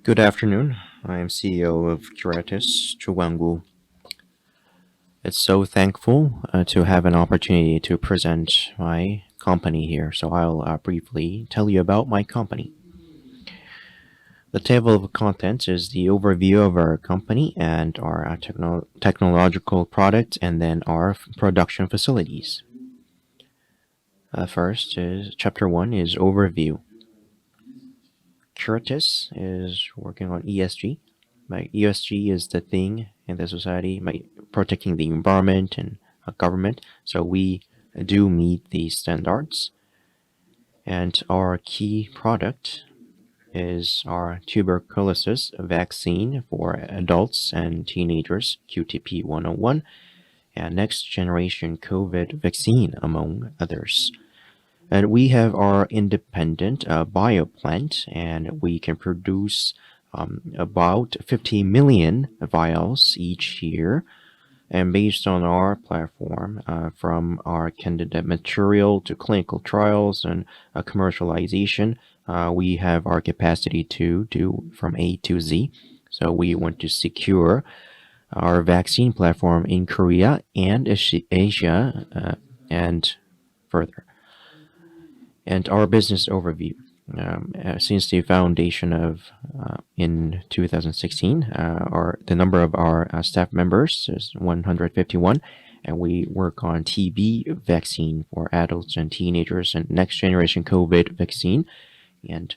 Good afternoon. I am CEO of 큐라티스, Chu. It's so thankful to have an opportunity to present my company here. So I'll briefly tell you about my company. The table of contents is the overview of our company and our technological products, and then our production facilities. First is chapter 1 is overview. 큐라티스 is working on ESG. ESG is the thing in the society, protecting the environment and government. So we do meet these standards. And our key product is our tuberculosis vaccine for adults and teenagers, QTP-101, and next generation COVID vaccine, among others. And we have our independent bioplant, and we can produce about 50 million vials each year. And based on our platform, from our candidate material to clinical trials and commercialization, we have our capacity to do from A to Z. So we want to secure our vaccine platform in Korea and Asia and further. And our business overview. Since the foundation of in 2016, the number of our staff members is 151, and we work on TB vaccine for adults and teenagers, and next generation COVID vaccine, and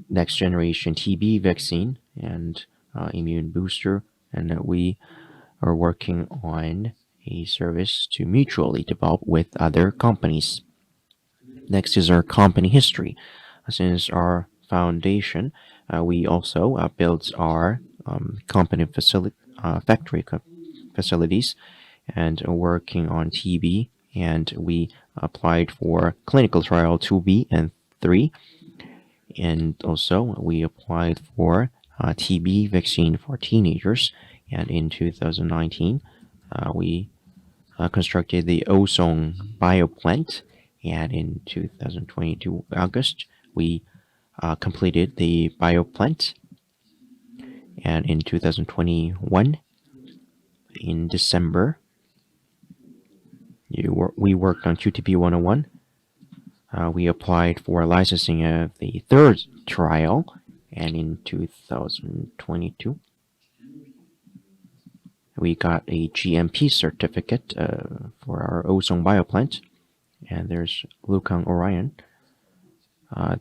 next generation TB vaccine, and immune booster, and we are working on a service to mutually develop with other companies. Next is our company history. Since our foundation, we also built our company factory facilities and working on TB, and we applied for clinical trial 2B and 3, and also we applied for TB vaccine for teenagers, and in 2019 we constructed the ozone bioplant. And in 2022 August, we completed the bioplant. And in 2021, in December, we worked on QTP-101. We applied for licensing of the third trial, and in 2022, we got a GMP certificate for our ozone bioplant. And there's Lukang Orion,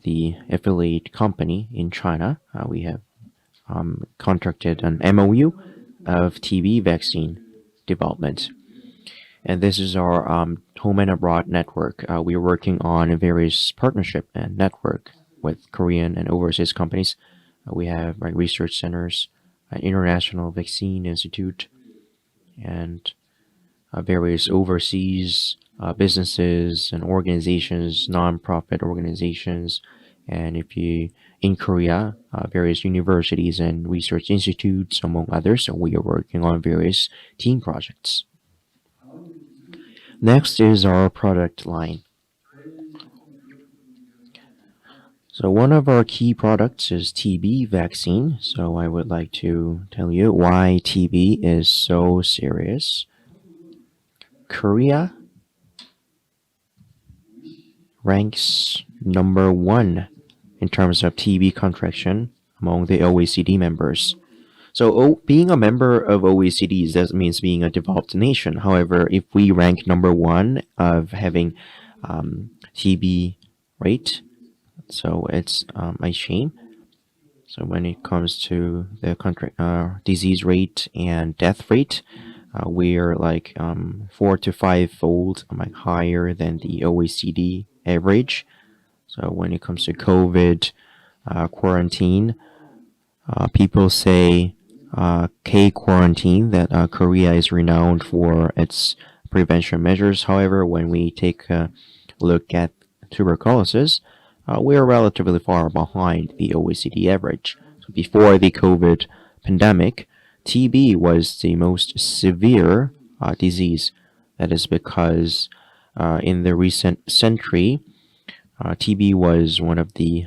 the affiliate company in China. We have contracted an MOU of TB vaccine development. And this is our home and abroad network. We're working on various partnership and network with Korean and overseas companies. We have research centers, an International Vaccine Institute, and various overseas businesses and organizations, non-profit organizations, and in Korea, various universities and research institutes, among others. So we are working on various team projects. Next is our product line. So one of our key products is TB vaccine. So I would like to tell you why TB is so serious. Korea ranks number 1 in terms of TB contraction among the OECD members. So being a member of OECD doesn't mean being a developed nation. However, if we rank number 1 of having TB rate, so it's a shame. So when it comes to the disease rate and death rate, we're like 4 to 5 fold higher than the OECD average. So when it comes to COVID quarantine, people say K-quarantine, that Korea is renowned for its prevention measures. However, when we take a look at tuberculosis, we are relatively far behind the OECD average. So before the COVID pandemic, TB was the most severe disease. That is because in the recent century, TB was one of the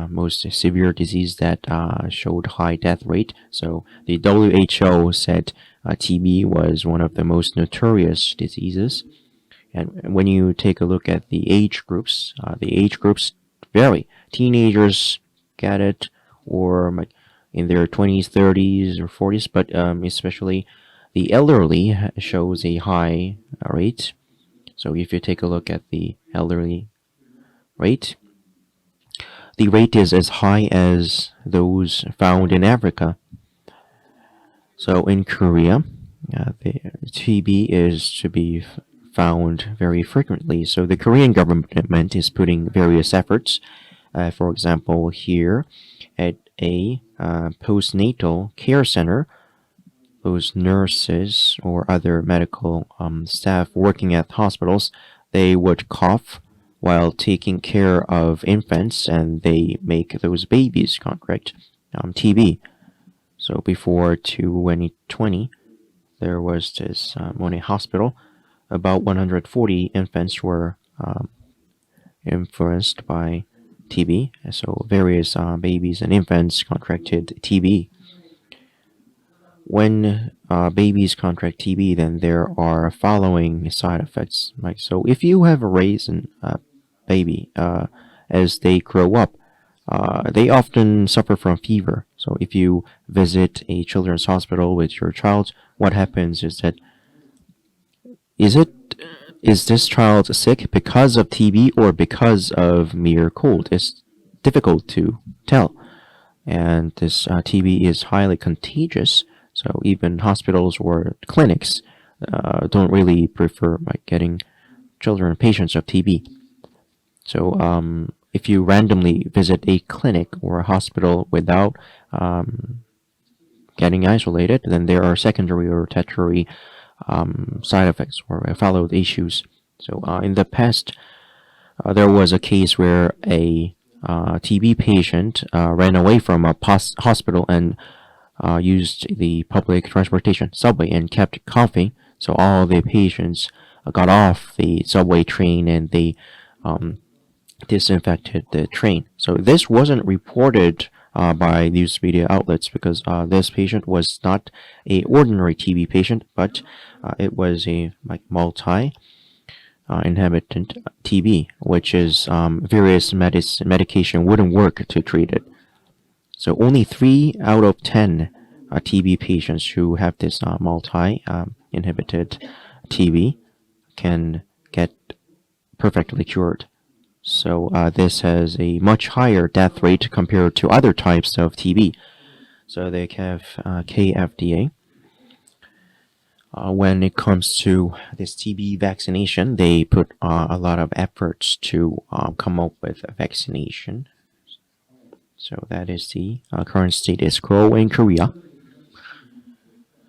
most severe disease that showed high death rate. So the WHO said TB was one of the most notorious diseases. And when you take a look at the age groups vary. Teenagers get it, or in their 20s, 30s, or 40s, but especially the elderly shows a high rate. So if you take a look at the elderly rate, the rate is as high as those found in Africa. So in Korea, the TB is to be found very frequently. So the Korean government is putting various efforts. For example, here at a postnatal care center, those nurses or other medical staff working at hospitals, they would cough while taking care of infants, and they make those babies contract TB. So before 2020, there was this one hospital. About 140 infants were influenced by TB. So various babies and infants contracted TB. When babies contract TB, then there are following side effects. Right? So if you have a raisin baby, as they grow up, they often suffer from fever. So if you visit a children's hospital with your child, what happens is that is this child sick because of TB or because of mere cold? It's difficult to tell. And this TB is highly contagious, so even hospitals or clinics don't really prefer getting children patients of TB. So if you randomly visit a clinic or a hospital without getting isolated, then there are secondary or tertiary side effects or followed issues. So in the past, there was a case where a TB patient ran away from a hospital and used the public transportation subway and kept coughing. So all the patients got off the subway train and they disinfected the train. So this wasn't reported by news media outlets because this patient was not a ordinary TB patient, but it was a multi inhabitant TB, which is various medication wouldn't work to treat it. So only 3 out of 10 TB patients who have this multi inhibited TB can get perfectly cured. So this has a much higher death rate compared to other types of TB. So they have KFDA. When it comes to this TB vaccination, they put a lot of efforts to come up with a vaccination. So that is the current status quo in Korea.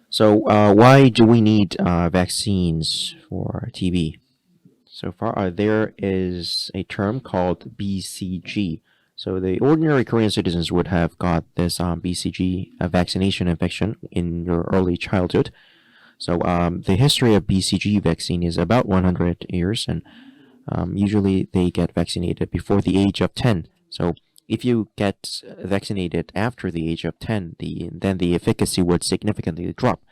So why do we need vaccines for TB? So far, there is a term called BCG. So the ordinary Korean citizens would have got this BCG vaccination infection in your early childhood. So the history of BCG vaccine is about 100 years, and usually they get vaccinated before the age of 10. So if you get vaccinated after the age of 10, then the efficacy would significantly drop.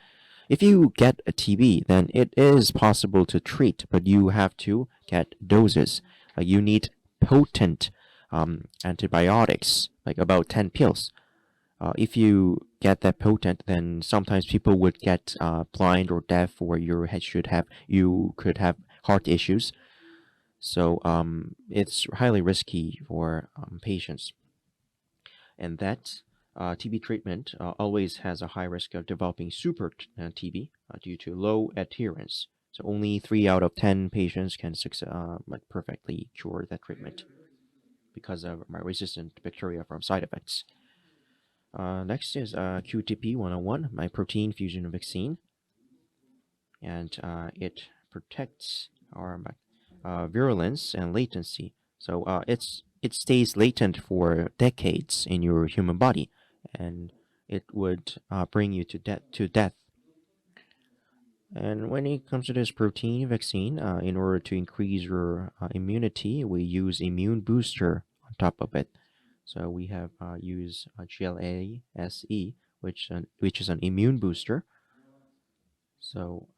If you get a TB, then it is possible to treat, but you have to get doses. You need potent antibiotics, like about 10 pills. If you get that potent, then sometimes people would get blind or deaf, or you could have heart issues. So it's highly risky for patients. And that TB treatment always has a high risk of developing super TB due to low adherence. So only 3 out of 10 patients can perfectly cure that treatment because of my resistant bacteria from side effects. Next is QTP 101, my protein fusion vaccine. And it protects our virulence and latency. So it stays latent for decades in your human body, and it would bring you to death. And when it comes to this protein vaccine, in order to increase your immunity, we use immune booster on top of it. So we have used GLA-SE, which is an immune booster. So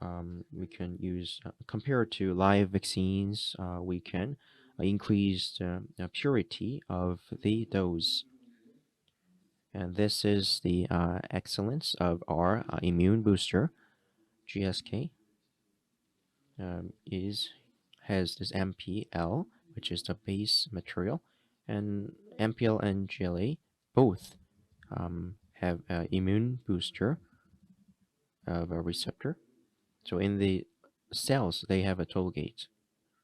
we can use, compared to live vaccines, we can increase the purity of the dose. And this is the excellence of our immune booster. GSK has this MPL, which is the base material, and MPL and GLA both have an immune booster of a receptor. So in the cells, they have a toll gate.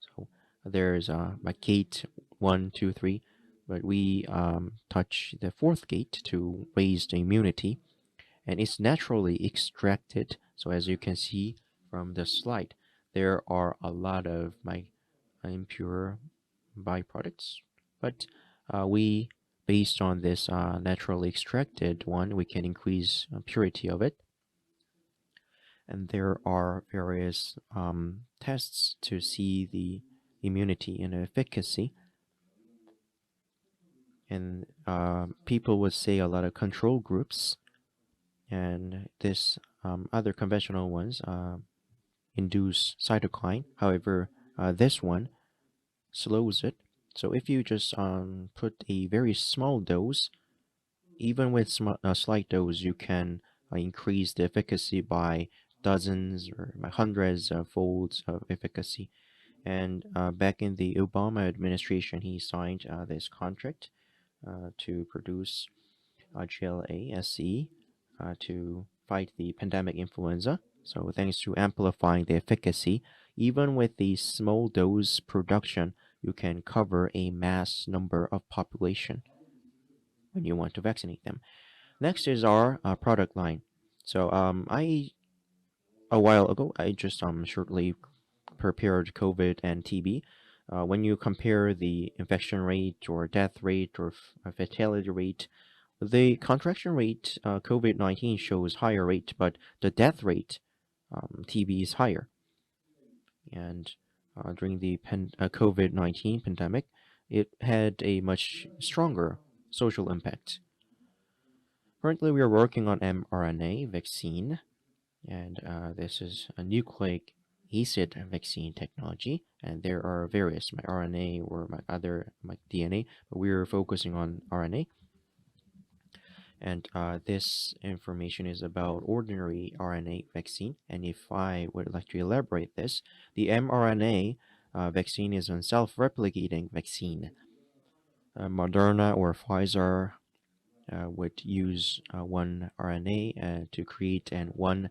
So there's like gate 1, 2, 3, but we touch the fourth gate to raise the immunity, and it's naturally extracted. So as you can see from the slide, there are a lot of my impure byproducts, but we based on this naturally extracted one, we can increase purity of it. And there are various tests to see the immunity and efficacy. And people would say a lot of control groups, and this other conventional ones induce cytokine. However, this one slows it. So if you just put a very small dose, even with a slight dose, you can increase the efficacy by dozens or by hundreds of folds of efficacy. And back in the Obama administration, he signed this contract to produce GLA-SE to fight the pandemic influenza. So thanks to amplifying the efficacy, even with the small dose production, you can cover a mass number of population when you want to vaccinate them. Next is our product line. So a while ago, I just shortly prepared COVID and TB. When you compare the infection rate or death rate or fatality rate, the contraction rate, COVID-19 shows higher rate, but the death rate, TB is higher. And during the COVID-19 pandemic, it had a much stronger social impact. Currently, we are working on mRNA vaccine, and this is a nucleic acid vaccine technology. And there are various, my RNA or my other, my DNA, but we're focusing on RNA. And this information is about ordinary RNA vaccine. And if I would like to elaborate this, the mRNA vaccine is a self-replicating vaccine. Moderna or Pfizer would use one RNA to create one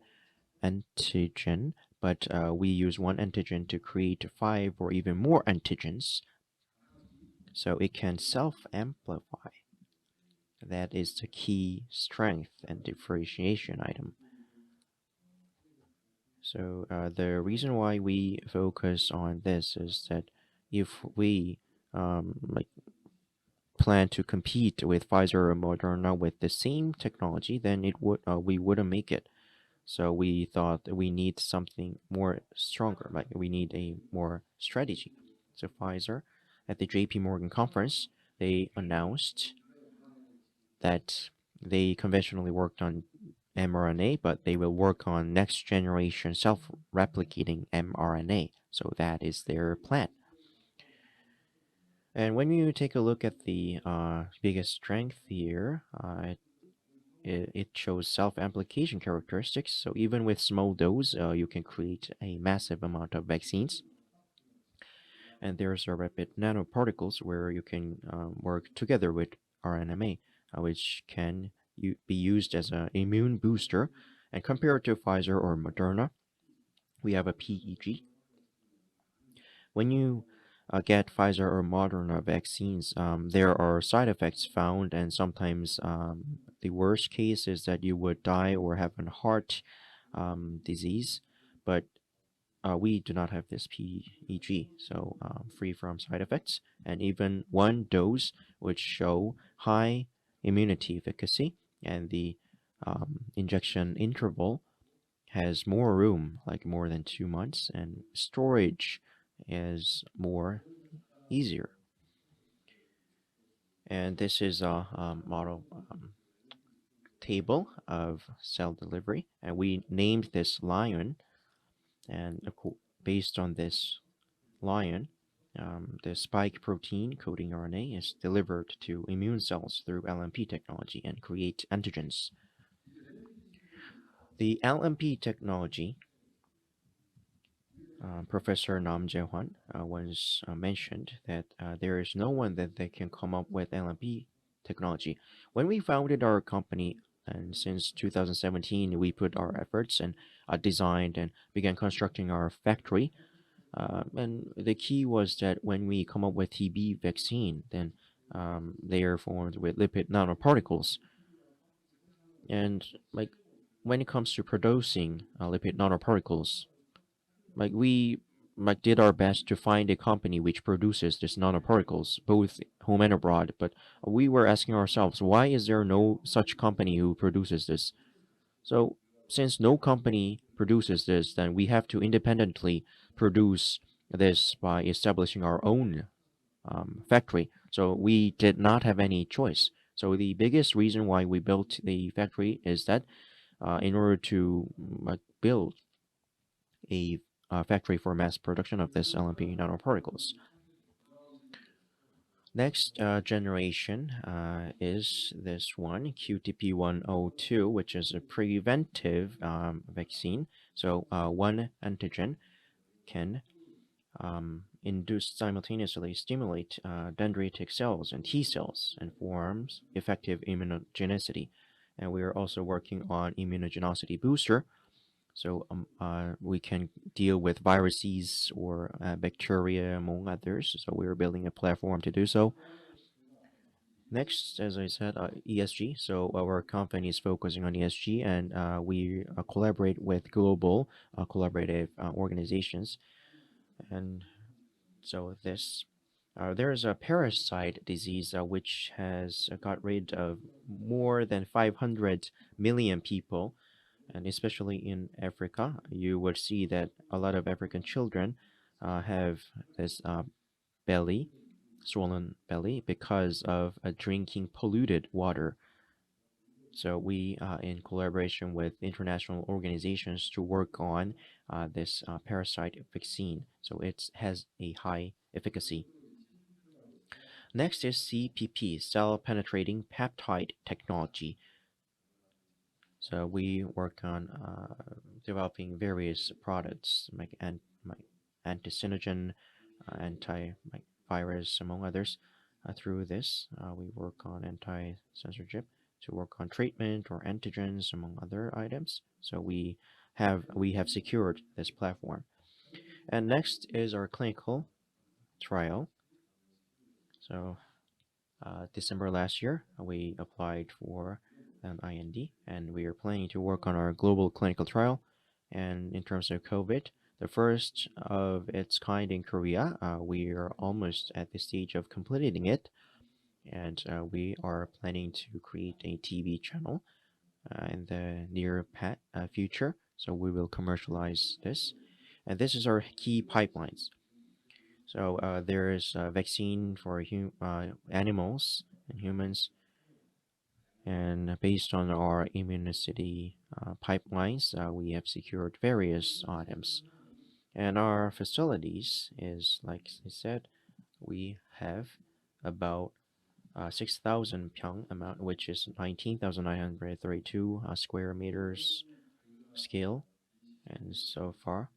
antigen, but we use one antigen to create 5 or even more antigens, so it can self-amplify. That is the key strength and differentiation item. So the reason why we focus on this is that if we plan to compete with Pfizer or Moderna with the same technology, then we wouldn't make it. So we thought that we need something more stronger, like we need a more strategy. So Pfizer, at the JP Morgan conference, they announced that they conventionally worked on mRNA, but they will work on next generation self-replicating mRNA. So that is their plan. And when you take a look at the biggest strength here, it shows self-amplification characteristics. So even with small dose, you can create a massive amount of vaccines. And there's a rapid nanoparticles where you can work together with RNA, which can be used as an immune booster. And compared to Pfizer or Moderna, we have a PEG. When you get Pfizer or Moderna vaccines, there are side effects found, and sometimes the worst case is that you would die or have a heart disease. But we do not have this PEG, so free from side effects, and even one dose would show high immunity efficacy, and the injection interval has more room, like more than 2 months, and storage is more easier. And this is a model table of cell delivery, and we named this lion. And based on this lion, the spike protein coding RNA is delivered to immune cells through LNP technology and create antigens. The LNP technology, Professor Nam Jae-hwan once mentioned that there is no one that can come up with LNP technology. When we founded our company, and since 2017, we put our efforts and designed and began constructing our factory. And the key was that when we come up with TB vaccine, then they are formed with lipid nanoparticles. And like when it comes to producing lipid nanoparticles, we did our best to find a company which produces these nanoparticles, both home and abroad. But we were asking ourselves, why is there no such company who produces this? So since no company produces this, then we have to independently produce this by establishing our own factory. So we did not have any choice. So the biggest reason why we built the factory is that in order to build a factory for mass production of this LNP nanoparticles. Next generation is this one, QTP102, which is a preventive vaccine. So one antigen can simultaneously stimulate dendritic cells and T cells and forms effective immunogenicity. And we are also working on immunogenicity booster. So we can deal with viruses or bacteria, among others. So we're building a platform to do so. Next, as I said, ESG. So our company is focusing on ESG, and we collaborate with global collaborative organizations. And so there is a parasite disease which has got rid of more than 500 million people, and especially in Africa, you would see that a lot of African children have this belly, swollen belly, because of drinking polluted water. So we, in collaboration with international organizations, to work on this parasite vaccine. So it has a high efficacy. Next is CPP, cell penetrating peptide technology. So we work on developing various products like antisynogen, antivirus, among others. Through this, we work on anti-censorship to work on treatment or antigens, among other items. So we have secured this platform. And next is our clinical trial. So December last year, we applied for an IND, and we are planning to work on our global clinical trial. And in terms of COVID, the first of its kind in Korea, we are almost at the stage of completing it. And we are planning to create a TV channel in the near future. So we will commercialize this. And this is our key pipelines. So there is a vaccine for animals and humans, and based on our immunity pipelines, we have secured various items. And our facilities is, like I said, we have about 6,000 pyong amount, which is 19,932 square meters scale. And so far,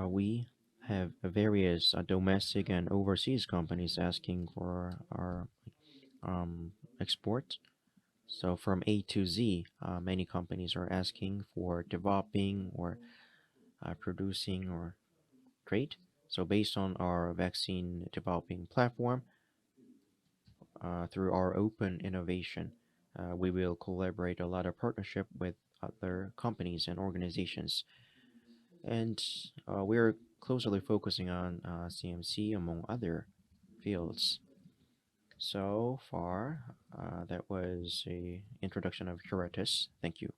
we have various domestic and overseas companies asking for our export. So from A to Z, many companies are asking for developing or producing or trade. So based on our vaccine developing platform, through our open innovation, we will collaborate a lot of partnership with other companies and organizations. And we're closely focusing on CMC among other fields. So far, that was a introduction of Curatus. Thank you.